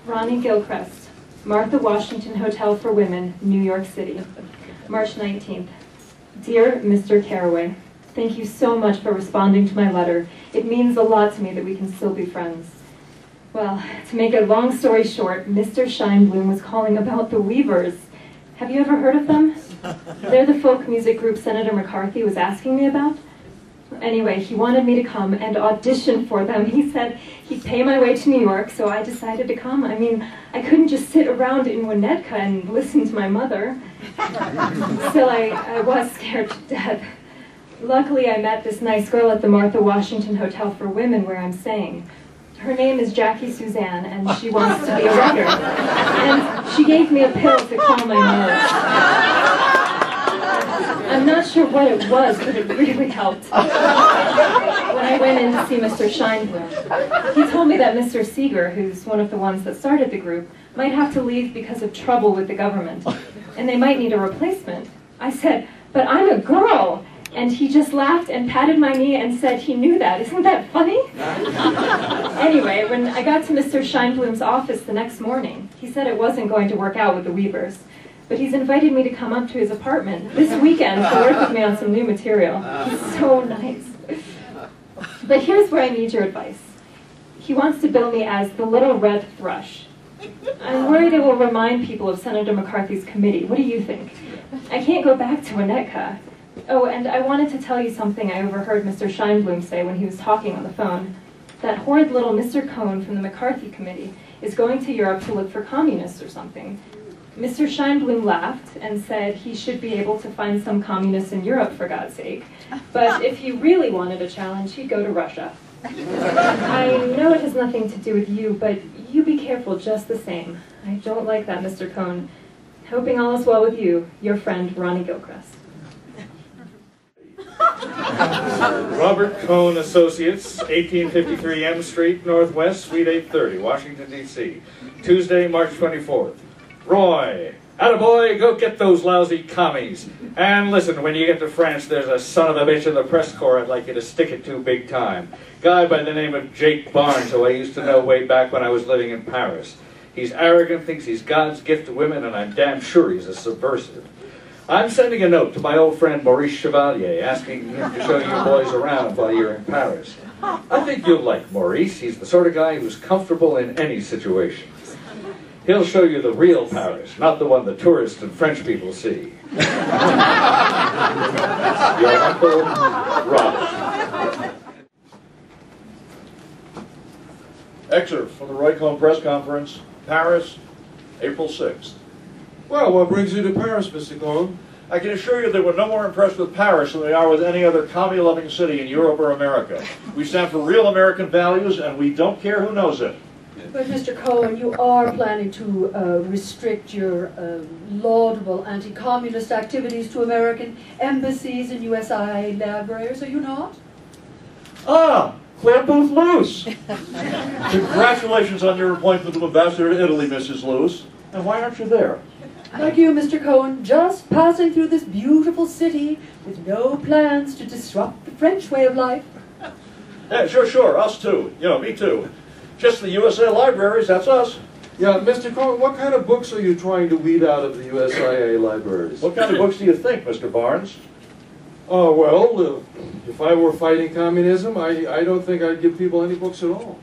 Ronnie Gilchrist, Martha Washington Hotel for Women, New York City, March 19th. Dear Mr. Carraway, thank you so much for responding to my letter. It means a lot to me that we can still be friends. Well, to make a long story short, Mr. Scheinblum was calling about the Weavers. Have you ever heard of them? They're the folk music group Senator McCarthy was asking me about. Anyway, he wanted me to come and audition for them. He said he'd pay my way to New York, so I decided to come. I mean, I couldn't just sit around in Winnetka and listen to my mother. Still, I was scared to death. Luckily, I met this nice girl at the Martha Washington Hotel for Women where I'm staying. Her name is Jackie Suzanne, and she wants to be a writer. And she gave me a pill to calm my nerves. I'm not sure what it was, but it really helped. When I went in to see Mr. Scheinblum, he told me that Mr. Seeger, who's one of the ones that started the group, might have to leave because of trouble with the government, and they might need a replacement. I said, but I'm a girl! And he just laughed and patted my knee and said he knew that. Isn't that funny? Anyway, when I got to Mr. Scheinblum's office the next morning, he said it wasn't going to work out with the Weavers. But he's invited me to come up to his apartment this weekend to work with me on some new material. He's so nice. But here's where I need your advice. He wants to bill me as the Little Red Thrush. I'm worried it will remind people of Senator McCarthy's committee. What do you think? I can't go back to Winnetka. Oh, and I wanted to tell you something I overheard Mr. Scheinblum say when he was talking on the phone. That horrid little Mr. Cohn from the McCarthy committee is going to Europe to look for communists or something. Mr. Scheinblum laughed and said he should be able to find some communists in Europe, for God's sake. But if he really wanted a challenge, he'd go to Russia. I know it has nothing to do with you, but you be careful just the same. I don't like that, Mr. Cohn. Hoping all is well with you, your friend, Ronnie Gilchrist. Robert Cohn Associates, 1853 M Street, Northwest, Suite 830, Washington, D.C. Tuesday, March 24th. Roy, attaboy, go get those lousy commies. And listen, when you get to France, there's a son of a bitch in the press corps I'd like you to stick it to big time. Guy by the name of Jake Barnes, who I used to know way back when I was living in Paris. He's arrogant, thinks he's God's gift to women, and I'm damn sure he's a subversive. I'm sending a note to my old friend Maurice Chevalier, asking him to show you boys around while you're in Paris. I think you'll like Maurice. He's the sort of guy who's comfortable in any situation. He'll show you the real Paris, not the one the tourists and French people see. Your Uncle Robert. Excerpt from the Roy Cohn press conference, Paris, April 6th. Well, what brings you to Paris, Mr. Cohn? I can assure you that we're no more impressed with Paris than we are with any other commie-loving city in Europe or America. We stand for real American values, and we don't care who knows it. But Mr. Cohen, you are planning to restrict your laudable anti-communist activities to American embassies and USI libraries, are you not? Ah, Claire Booth Luce. Congratulations on your appointment to Ambassador to Italy, Mrs. Luce. And why aren't you there? Like you, Mr. Cohen, just passing through this beautiful city with no plans to disrupt the French way of life. Yeah, sure, us too. You know, me too. Just the USA libraries, that's us. Yeah, Mr. Cohn, what kind of books are you trying to weed out of the USIA libraries? What kind of books do you think, Mr. Barnes? Oh, well, if I were fighting communism, I don't think I'd give people any books at all.